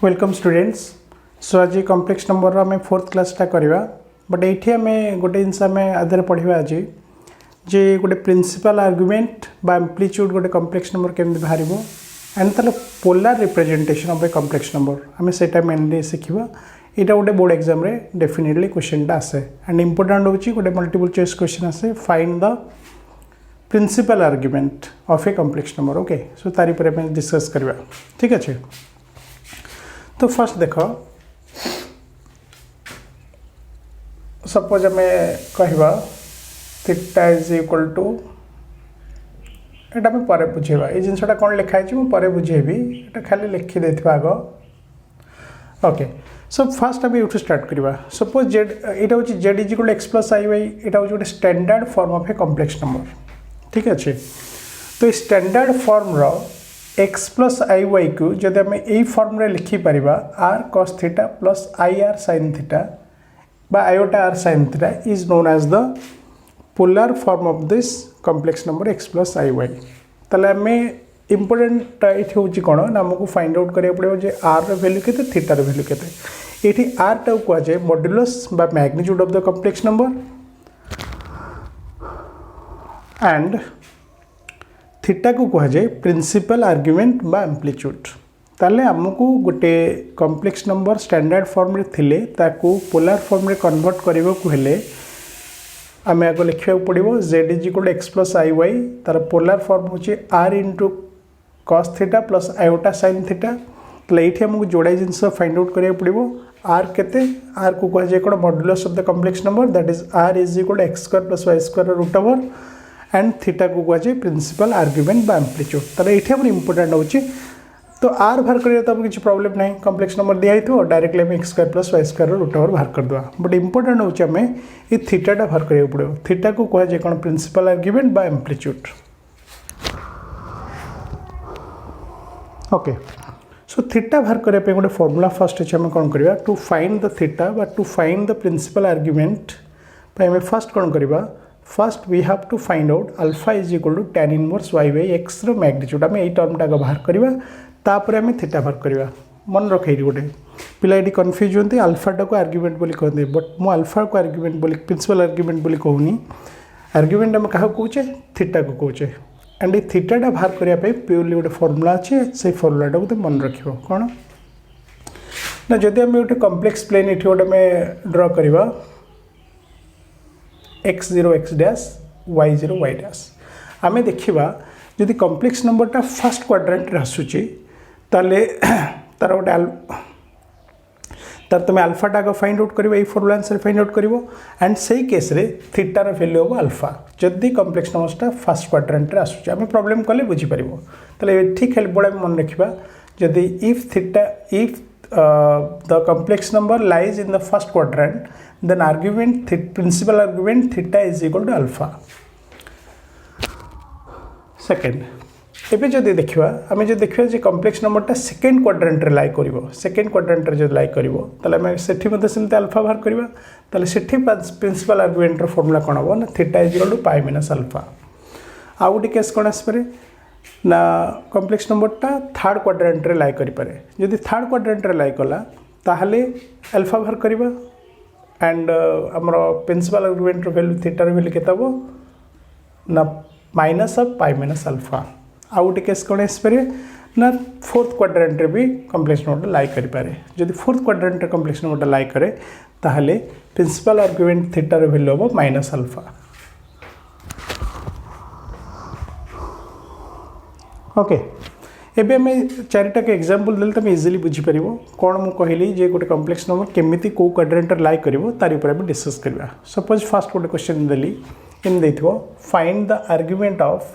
Welcome students. So आज complex number आम fourth क्लासटा करवा बट ये आम गोटे जिनस आम आधार पढ़ा आज जे गोटे प्रिंसिपल आर्गुमेंट बा एम्प्लीट्यूड गोटे कॉम्प्लेक्स नंबर केमती बाहर एंड तार polar representation of a complex number आम से मेनली शिखा। यहाँ गोटे बोर्ड एग्जाम रे डेफिनेटली क्वेश्चन आसे एंड इंपोर्टेंट होची गोटे मल्टीपल चॉइस क्वेश्चन आसे find the principal argument of a complex number. Okay, so तारी पर आम डिस्कस करवा। ठीक अच्छे, तो फर्स्ट देख सपोज आम कहवा थीटा इज इक्वल टू यहाँ पर बुझेबा ये जिनसा कौन लिखाई मुझे बुझेबी ये खाली लिखिदे आग। ओके, सो फर्स्ट आम यूँ स्टार्ट करवा। सपोज जेड यहाँ हूँ z is equal to x plus i y यहाँ हूँ गोटे standard form of a complex number. ठीक अच्छे, तो स्टैंडर्ड फॉर्म रो एक्स प्लस आई वाई को जब आम यही फॉर्म रे लिखिपर r cos theta plus i r sine theta बा iota r sine theta is known as the polar form of this complex number x plus i y. ताले आम important ये हूँ कौन ना आमको फाइंड आउट करा पड़ो जे आर वैल्यू के थीटार वैल्यू के। ये आर टा कहुए मॉड्यूलस बा magnitude of the complex number and theta को कहुए प्रिंसिपल आर्गुमेंट बा एम्प्लीट्यूड। ताले आमको गोटे कॉम्प्लेक्स नंबर स्टैंडर्ड फॉर्म रे थिले ताकू पोलर फॉर्म रे कन्वर्ट करने को हेले आम आगे लिखा पड़ो z is equal to x plus i y तार पोलर फॉर्म होची r into cos theta plus iota sine theta. तो ये आमको जोड़ाई जिनस फाइंड आउट करा पड़ो आर केते आर को कहुए कौन modulus of the complex number that is r is equal to x square plus y square root over and theta को कहुए प्रिंसिपल आर्गुमेंट बा एम्प्लीट्यूड। तो ये आम इंपोर्टेंट होची तो आर बाहर करिए तो किसी प्रॉब्लम ना कॉम्प्लेक्स नंबर दिखाई थो डायरेक्टली आम x square plus y square root over बाहर करदे बट इंपोर्टेंट होची आम ये थीटाटा बाहर करिया पड़ो। थीटा को कहुए कौन प्रिंसिपल आर्गुमेंट बा एम्प्लीट्यूड। ओके, सो थीटा बाहर करने गोटे फॉर्मूला फर्स्ट अच्छे आम कौन करवा टू फाइंड द थीटा बा to find the principal argument आम फर्स्ट कौन करवा first we have to find out alpha is equal to tan inverse y by x magnitude. आम यही टर्मटा बाहर करवा तापर आम थीटा बाहर करवा। मन रख गोटे पिला ये कन्फ्यूज होती अल्फाटा को आर्गुमेंट बोली कहते बट मु अल्फा को आर्गुमेंट बोली प्रिंसिपल आर्गुमेंट बोली कहूनी। आर्गुमेंट आम क्या कौचे थीटा को कौचे एंड ये थीटाटा बाहर करने प्योरली गोटे फॉर्मूला अच्छे से फॉर्मूलाटा को मन रख कौन ना जदि आम गोटे कॉम्प्लेक्स प्लेन ये गोटे ड्र करवा x0 x dash y0 y dash आम देखा जदि कॉम्प्लेक्स नंबरटा फर्स्ट क्वाड्रेंट आसूची ताले तार गोटे तार तुम अल्फाटा आगे फाइंड आउट कर फॉर्मूला आंसर फाइंड आउट कर एंड से केस रे थीटार वैल्यू हम अल्फा जदि कॉम्प्लेक्स नंबरटा फर्स्ट क्वाड्रेंट आसूची आम प्रॉब्लम कले बुझीपर। ताले ठीक हेल्प बड़ा मन रखा जदि if theta if the complex number lies in the first quadrant then argument principal argument theta is equal to alpha। Second एवं जब देखा आम जो देखा जो कॉम्प्लेक्स नंबरटा सेकेंड क्वाड्रेंट रे लाई कर सेकेंड क्वाड्रेंट रे जो लाई कर सेमती अल्फा बाहर करवा से प्रिंसिपल आर्गुमेंट फॉर्मूला कौन हम ना theta is equal to pi minus alpha. आउ गोटे केस कौन आसपे ना कॉम्प्लेक्स नंबरटा थर्ड क्वाड्रेंट रे लाई करें जदि थर्ड क्वाड्रेंट रे लाई कला ताहले अल्फा बाहर करवा एंड आमर प्रिंसिपल आर्गुमेंट वैल्यू थीटार वैल्यू केते हबो ना minus of pi minus alpha. आउ गोटे केस कौन आसपे ना फोर्थ क्वाड्रेंट रे भी कॉम्प्लेक्स नंबरटा लाई करें जदि फोर्थ क्वाड्रेंट रे कॉम्प्लेक्स नंबरटा लाई करे ताहले प्रिंसिपल आर्गुमेंट थीटार वैल्यू हबो माइनस अल्फा। ओके, एबे आम चारिटा के एग्जांपल देले तुम इजिली बुझीपर कौन मुझे कहली जे गोटे कॉम्प्लेक्स नंबर केमिति को क्वाड्रेंट लाई कर तार ऊपर आम डिस्कस करवा। सपोज फर्स्ट गोटे क्वेश्चन देली इन देखो find the argument of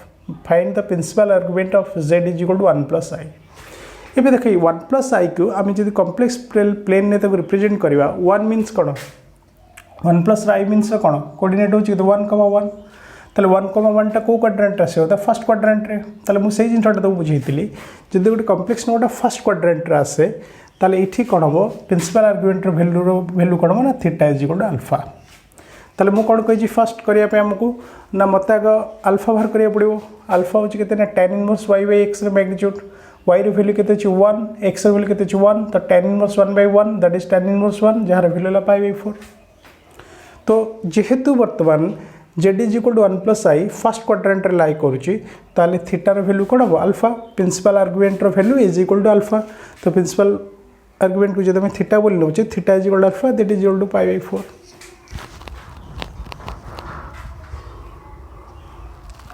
find the principal argument of z is equal to 1 plus i. एबे देख 1 प्लस आई को आम जब कॉम्प्लेक्स प्लेन ने रिप्रेजेंट करवा 1 मीन्स कौन 1 प्लस आई मीन्स कौन कोऑर्डिनेट होची 1,1 ताले 1,1 टा को क्वाड्रेंट आसे फर्स्ट क्वाड्रेंट रे ताले मुझे जिनटा तो बुझेली जब गोटे कॉम्प्लेक्स नंबरटा फर्स्ट क्वाड्रेंट रे आसे ताले ये कौन हम प्रिंसिपल आर्गुमेंट वैल्यू कौन हम ना theta is equal to alpha. ताले मु कौन कही फर्स्ट करने आमको ना मत आग अल्फा बाहर करा पड़ो अल्फा हूँ के tan inverse y by x magnitude y रो वैल्यू केते 1 x रो वैल्यू केते 1 तो tan inverse 1/1 that is tan inverse 1 जहार वैल्यू ला π/4 तो जेहेतु वर्तमान z is equal to 1 plus i first quadrant रे लाई करूची ताले थीटा रो वैल्यू कोन हो अल्फा प्रिंसिपल आर्गुमेंट रो value is equal to alpha तो प्रिंसिपल आर्गुमेंट को जब मैं थीटा बोल नउचे theta is equal to alpha that is equal to π/4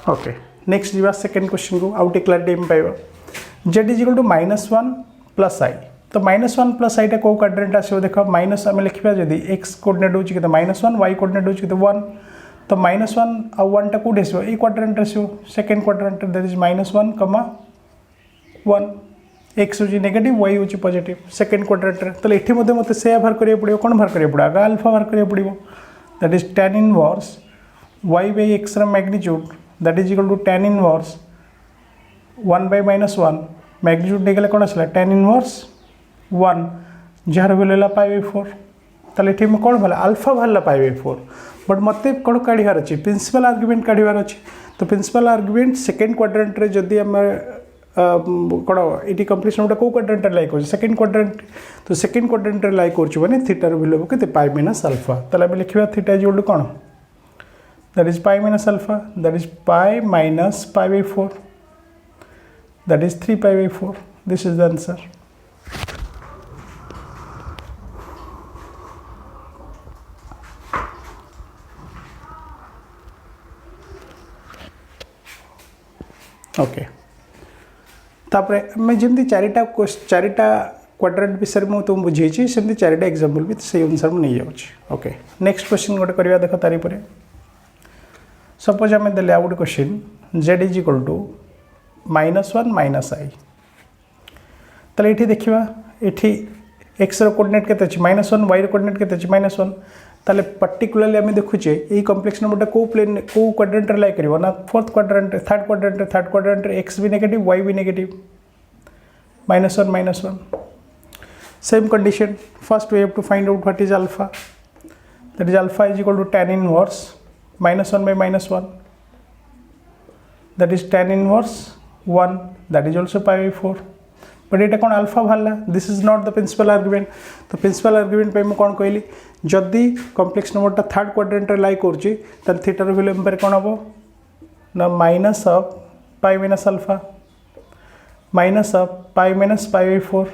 okay next जीवा सेकंड क्वेश्चन को आउट क्लैरिटी में पाइबा z is equal to -1 plus i तो -1 प्लस i टा को क्वाड्रेंट आसीबो देखो माइनस आमे लिखिबा जदी x कोऑर्डिनेट होची कि 1 y कोऑर्डिनेट होची कि 1 तो -1 आ 1 टा कोड आसीबो ए क्वाड्रेंट आसीबो second quadrant that is -1, 1 x होची नेगेटिव y होची पॉजिटिव सेकंड क्वाड्रेंट रे तो एठी मध्ये मते से बाहर करिया पड़ियो कोन बाहर करिया पड़ो आगा अल्फा बाहर करिया पड़ियो that is tan inverse y/x रा magnitude that is equal to tan inverse 1/-1 magnitude नेगले कोन आसला tan इनवर्स 1 जार वैल्यू π/4 ताले एठी में कोन भला अल्फा भला π/4 बट मते कोन काढिवार अछि प्रिंसिपल आर्गुमेंट काढिवार अछि तो प्रिंसिपल आर्गुमेंट सेकंड क्वाड्रेंट रे जदी हम कोन एटी कंप्लीशन उटा को क्वाड्रेंट रे लाइक हो सेकंड क्वाड्रेंट तो सेकंड क्वाड्रेंट रे लाइक करछु माने थीटा रो वैल्यू केते π-अल्फा ताले हम लिखिबा थीटा इज इक्वल टू कोन that is pi minus alpha that is pi minus π/4 that is 3 π/4 this is the answer okay तापरे मैं जमती चारिटा क्वाड्रेंट विषय में तुम बुझे सेमती चारिटा एग्जांपल भी से अनुसार मुझे नहीं जाऊँगी ओके नेक्स्ट क्वेश्चन गोटे करवा देख तारी परे सपोज आम दे आउ गोटे question z is equal to -1 minus i ताले एठी देखिबा एठी x रो कोऑर्डिनेट केते अछि -1 y रो कोऑर्डिनेट केते अछि -1 ताले पर्टिकुलरली आम देखुचे ए कॉम्प्लेक्स नंबरटा को प्लेन को क्वाड्रेंट रे लाई करिवो ना फोर्थ क्वाड्रेंट थर्ड क्वाड्रेंट रे x भी नेगेटिव y भी negative -1 same condition first we have to find out what is alpha that is alpha is equal to tan inverse -1/-1 that is tan inverse 1 that is also π/4 but এটা কোন alpha ভালা this is not the principal argument तो principal argument पे मैं कोन कहली जदी complex नंबरटा third quadrant रे लाई करची त थीटा रो वैल्यू एम्पर कोन हबो ना माइनस ऑफ π-अल्फा माइनस ऑफ π-π/4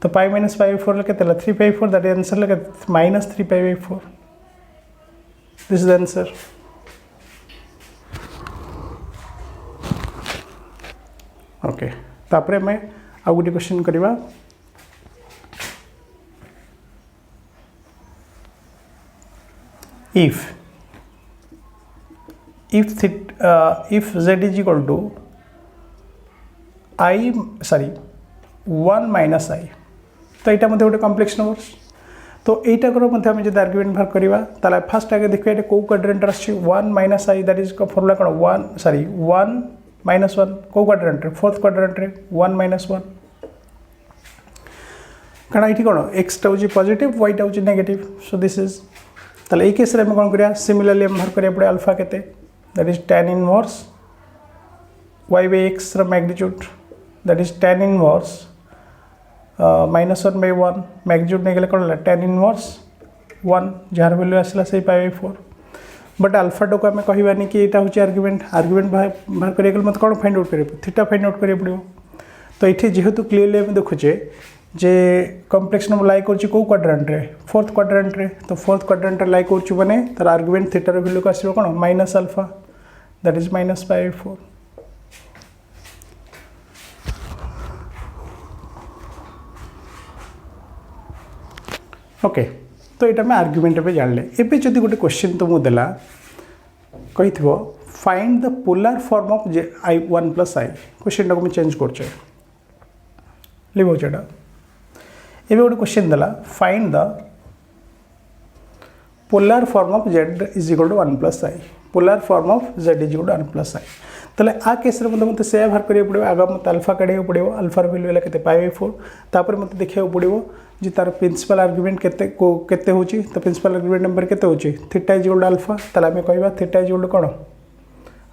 तो π-π/4 केते 3 π/4 दैट इज आंसर लगे -3 π/4 this is the answer okay तापरे मैं आ गुडी क्वेश्चन करबा if z is equal to 1 minus i तो यहाँ मत गोटे कॉम्प्लेक्स नंबर तो यहीटा मध्य आम जब आर्गुमेंट बाहर करवा ताला फास्ट आगे देखिए ये कौ क्वाड्रेंट आछी 1 minus I that is formula कौन 1 माइनस 1 कौ क्वाड्रेंट रे फोर्थ क्वाड्रेंट रे 1 माइनस 1 कारण ये कौन एक्स टा हूँ पॉजिटिव वाई टा हूँ नेगेटिव सो दिस इज ताला ये केस रे हम कौन करिया सिमिलरली हम बाहर करिया पड़े अल्फा केते that is tan inverse y/x रो magnitude that is tan inverse -1/1 magnitude नहीं कौन tan इनवर्स 1 जार वैल्यू आसला से π/4 बट अल्फा को आम कहवानी कि यहाँ हूँ आर्गुमेंट बाहर कर मत कौन फाइंड आउट कर थीटा फाइंड आउट करा पड़ो तो ये जेहेतु क्लीयरली आम देखुचे जे कॉम्प्लेक्स नंबर लाई कर क्वाड्रेंट रे फोर्थ क्वाड्रेंट रे तो फोर्थ क्वाड्रेंट रे लाई कर माने तार आर्गुमेंट थीटार वैल्यू को आसो कौन -अल्फा दैट इज -π/4 ओके तो यहाँ मैं आर्गुमेंट पे जान ले एबे जदि गोटे क्वेश्चन तो मुदेला कही find the polar form of i1 plus i question को मैं चेंज कर लिखो एबे गोटे क्वेश्चन देला find the polar form of z is equal to 1 plus i polar form of z is equal to 1 plus i ताले आ case रे मते से बाहर करिया पड़ो आगा मते अल्फा काढिया पड़ो अल्फा रो वैल्यू केते π/4 तापर मते देखिया पड़ो जी तार प्रिंसिपल आर्गुमेंट केते होची तो प्रिंसिपल आर्गुमेंट नंबर केते होची theta is equal to alpha ताले हमें कहबा थीटा इज इक्वल टू कोन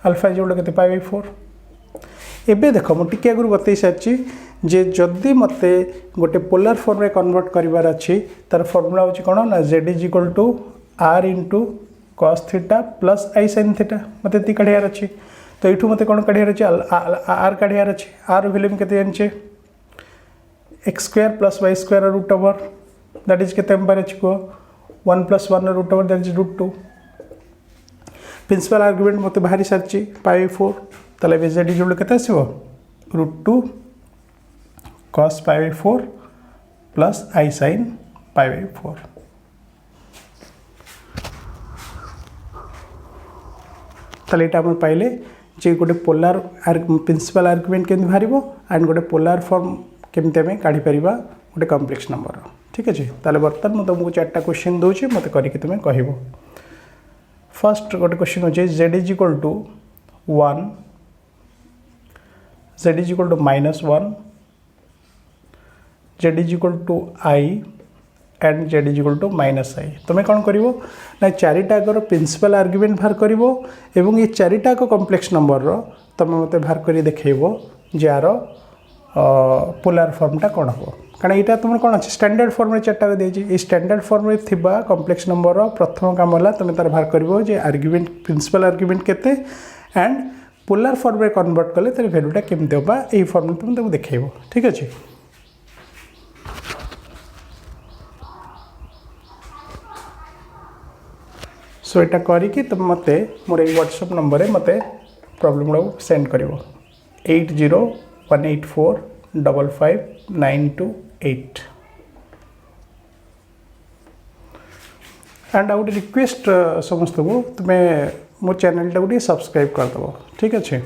अल्फा इज इक्वल टू केते π/4 एबे देख मुझे आगुरी बतई सारी जे जदि मते गोटे पोलर फॉर्म रे कन्वर्ट करिवार अच्छी तार फॉर्मूला होची कोन ना z is equal to r into cos theta plus i sin theta मते ती काढियार अच्छी तो एठू मते कोन काढियार अच्छी r काढियार अच्छी r वैल्यू में केते जानचे x square plus y square root over that is केते हम बारे को 1 plus 1 root over that is root 2 principal argument मते बाहरी सारची पाई 4 तले z इज इक्वल केते आसीबो root 2 cos pi by 4 plus I sin pi by 4 ताले एटा हम पाइले जे गोटे पोलर प्रिंसिपल आर्गुमेंट केमि बाहरिबो एंड गोटे पोलर फॉर्म केमि हमें काढी परिबा गोटे कॉम्प्लेक्स नंबर ठीक अछि ताले बर्तन म तुमको चारटा क्वेश्चन दोछि मते करि कि तुमे कहिबो फर्स्ट गोटे क्वेश्चन होचे z is equal to 1 z is equal to -1 z is equal to i and z is equal to -i तुम्हें कौन करिवो ना चारिटाकर प्रिंसिपल आर्गुमेंट बाहर करिवो एवं ये चारिटाक कॉम्प्लेक्स नंबर रो तुम मते बाहर करी देखैबो जे आर पोलर फॉर्मटा कौन हो कारण यहाँ तुम कौन अच्छे स्टैंडर्ड फॉर्म चार्टा देती स्टैंडर्ड फॉर्म रे थिबा कॉम्प्लेक्स नंबर रो प्रथम काम है तुम तार बाहर करिवो जे आर्गुमेंट प्रिंसिपल आर्गुमेंट केते एंड पोलर फॉर्म रे कन्वर्ट कले तार वैल्यूटा केमते होबा एई फॉर्म तुम ताको देखैबो ठीक अछि सो यहाँ करिकी तुम मत मोर व्हाट्सएप नंबर मत प्रॉब्लम गुड़ा सेंड कर 8018455928 एंड आउट रिक्वेस्ट समस्त को तुम्हें मो चैनल टाइम सब्सक्राइब करदेव ठीक अच्छे।